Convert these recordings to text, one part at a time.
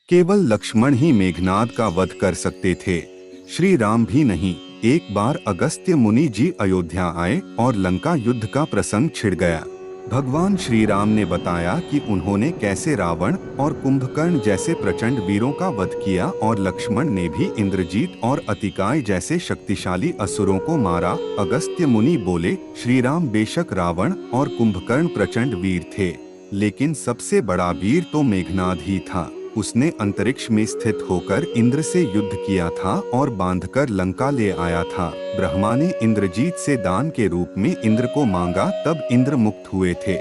केवल लक्ष्मण ही मेघनाद का वध कर सकते थे, श्री राम भी नहीं। एक बार अगस्त्य मुनि जी अयोध्या आए और लंका युद्ध का प्रसंग छिड़ गया। भगवान श्री राम ने बताया कि उन्होंने कैसे रावण और कुंभकर्ण जैसे प्रचंड वीरों का वध किया और लक्ष्मण ने भी इंद्रजीत और अतिकाय जैसे शक्तिशाली असुरों को मारा। अगस्त्य मुनि बोले, श्री राम बेशक रावण और कुंभकर्ण प्रचंड वीर थे, लेकिन सबसे बड़ा वीर तो मेघनाद ही था। उसने अंतरिक्ष में स्थित होकर इंद्र से युद्ध किया था और बांधकर लंका ले आया था। ब्रह्मा ने इंद्रजीत से दान के रूप में इंद्र को मांगा, तब इंद्र मुक्त हुए थे।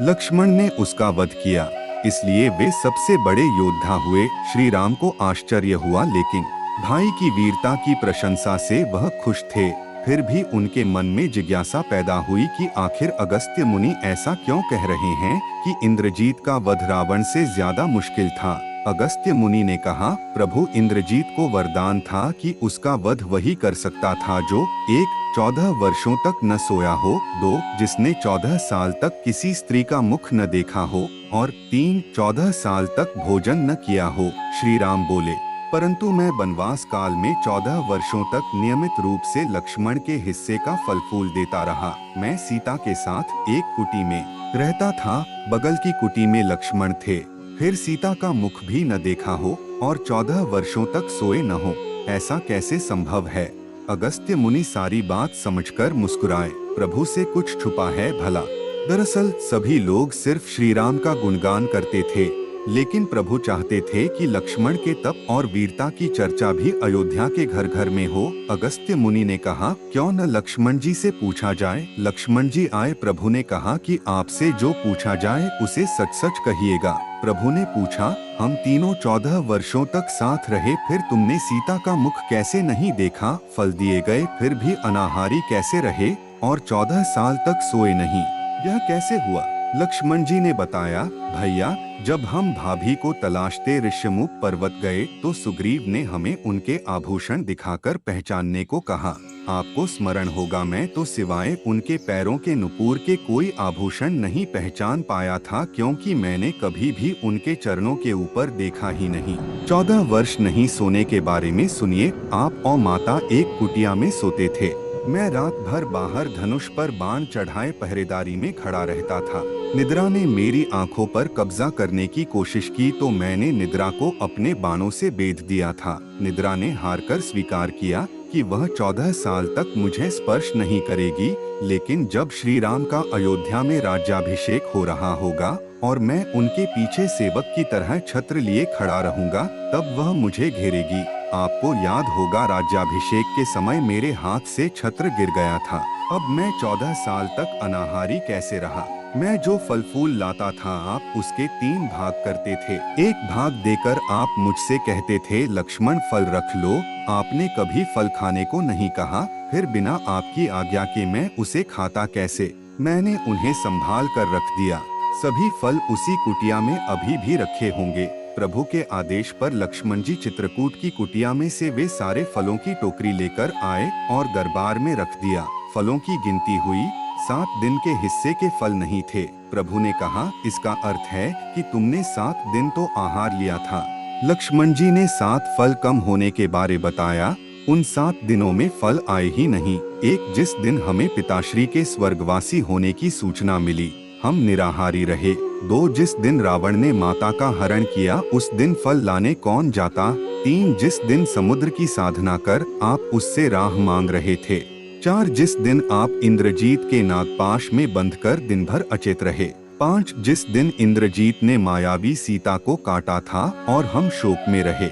लक्ष्मण ने उसका वध किया, इसलिए वे सबसे बड़े योद्धा हुए। श्री राम को आश्चर्य हुआ, लेकिन भाई की वीरता की प्रशंसा से वह खुश थे। फिर भी उनके मन में जिज्ञासा पैदा हुई कि आखिर अगस्त्य मुनि ऐसा क्यों कह रहे हैं कि इंद्रजीत का वध रावण से ज्यादा मुश्किल था। अगस्त्य मुनि ने कहा, प्रभु इंद्रजीत को वरदान था कि उसका वध वही कर सकता था जो 1. 14 वर्षों तक न सोया हो, 2. जिसने 14 साल तक किसी स्त्री का मुख न देखा हो, और 3. 14 साल तक भोजन न किया हो। श्री राम बोले, परंतु मैं वनवास काल में 14 वर्षों तक नियमित रूप से लक्ष्मण के हिस्से का फल फूल देता रहा। मैं सीता के साथ एक कुटी में रहता था, बगल की कुटी में लक्ष्मण थे। फिर सीता का मुख भी न देखा हो और 14 वर्षों तक सोए न हो, ऐसा कैसे संभव है। अगस्त्य मुनि सारी बात समझकर मुस्कुराए, प्रभु से कुछ छुपा है भला। दरअसल सभी लोग सिर्फ श्री राम का गुणगान करते थे, लेकिन प्रभु चाहते थे कि लक्ष्मण के तप और वीरता की चर्चा भी अयोध्या के घर घर में हो। अगस्त्य मुनि ने कहा, क्यों न लक्ष्मण जी से पूछा जाए। लक्ष्मण जी आए। प्रभु ने कहा कि आपसे जो पूछा जाए उसे सच सच कहिएगा। प्रभु ने पूछा, हम तीनों 14 वर्षों तक साथ रहे, फिर तुमने सीता का मुख कैसे नहीं देखा। फल दिए गए फिर भी अनाहारी कैसे रहे और 14 साल तक सोए नहीं, यह कैसे हुआ। लक्ष्मण जी ने बताया, भैया जब हम भाभी को तलाशते ऋष्यमुख पर्वत गए तो सुग्रीव ने हमें उनके आभूषण दिखाकर पहचानने को कहा। आपको स्मरण होगा, मैं तो सिवाय उनके पैरों के नुपुर के कोई आभूषण नहीं पहचान पाया था, क्योंकि मैंने कभी भी उनके चरणों के ऊपर देखा ही नहीं। 14 वर्ष नहीं सोने के बारे में सुनिए। आप और माता एक कुटिया में सोते थे। मैं रात भर बाहर धनुष पर बाण चढ़ाए पहरेदारी में खड़ा रहता था। निद्रा ने मेरी आंखों पर कब्जा करने की कोशिश की तो मैंने निद्रा को अपने बाणों से बेध दिया था। निद्रा ने हारकर स्वीकार किया कि वह 14 साल तक मुझे स्पर्श नहीं करेगी, लेकिन जब श्री राम का अयोध्या में राज्याभिषेक हो रहा होगा और मैं उनके पीछे सेवक की तरह छत्र लिए खड़ा रहूंगा, तब वह मुझे घेरेगी। आपको याद होगा, राज्याभिषेक के समय मेरे हाथ से छत्र गिर गया था। अब मैं 14 साल तक अनाहारी कैसे रहा। मैं जो फल फूल लाता था आप उसके 3 भाग करते थे। एक भाग देकर आप मुझसे कहते थे, लक्ष्मण फल रख लो। आपने कभी फल खाने को नहीं कहा, फिर बिना आपकी आज्ञा के मैं उसे खाता कैसे। मैंने उन्हें संभाल कर रख दिया। सभी फल उसी कुटिया में अभी भी रखे होंगे। प्रभु के आदेश पर लक्ष्मण जी चित्रकूट की कुटिया में से वे सारे फलों की टोकरी लेकर आए और दरबार में रख दिया। फलों की गिनती हुई, 7 दिन के हिस्से के फल नहीं थे। प्रभु ने कहा, इसका अर्थ है कि तुमने 7 दिन तो आहार लिया था। लक्ष्मण जी ने 7 फल कम होने के बारे बताया। उन 7 दिनों में फल आए ही नहीं। एक, जिस दिन हमें पिताश्री के स्वर्गवासी होने की सूचना मिली, हम निराहारी रहे। 2, जिस दिन रावण ने माता का हरण किया उस दिन फल लाने कौन जाता। 3, जिस दिन समुद्र की साधना कर आप उससे राह मांग रहे थे। 4, जिस दिन आप इंद्रजीत के नागपाश में बंधकर दिन भर अचेत रहे। 5, जिस दिन इंद्रजीत ने मायावी सीता को काटा था और हम शोक में रहे।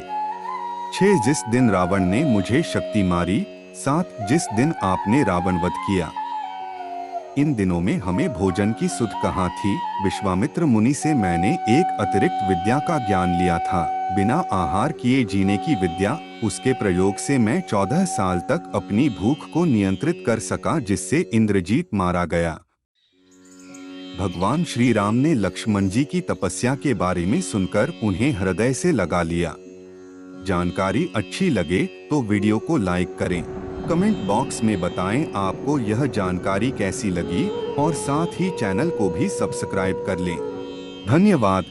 6, जिस दिन रावण ने मुझे शक्ति मारी। 7, जिस दिन आपने रावण वध किया। इन दिनों में हमें भोजन की सुध कहाँ थी। विश्वामित्र मुनि से मैंने एक अतिरिक्त विद्या का ज्ञान लिया था, बिना आहार किए जीने की विद्या। उसके प्रयोग से मैं 14 साल तक अपनी भूख को नियंत्रित कर सका, जिससे इंद्रजीत मारा गया। भगवान श्री राम ने लक्ष्मण जी की तपस्या के बारे में सुनकर उन्हें हृदय से लगा लिया। जानकारी अच्छी लगे तो वीडियो को लाइक करें। कमेंट बॉक्स में बताएं आपको यह जानकारी कैसी लगी और साथ ही चैनल को भी सब्सक्राइब कर लें। धन्यवाद।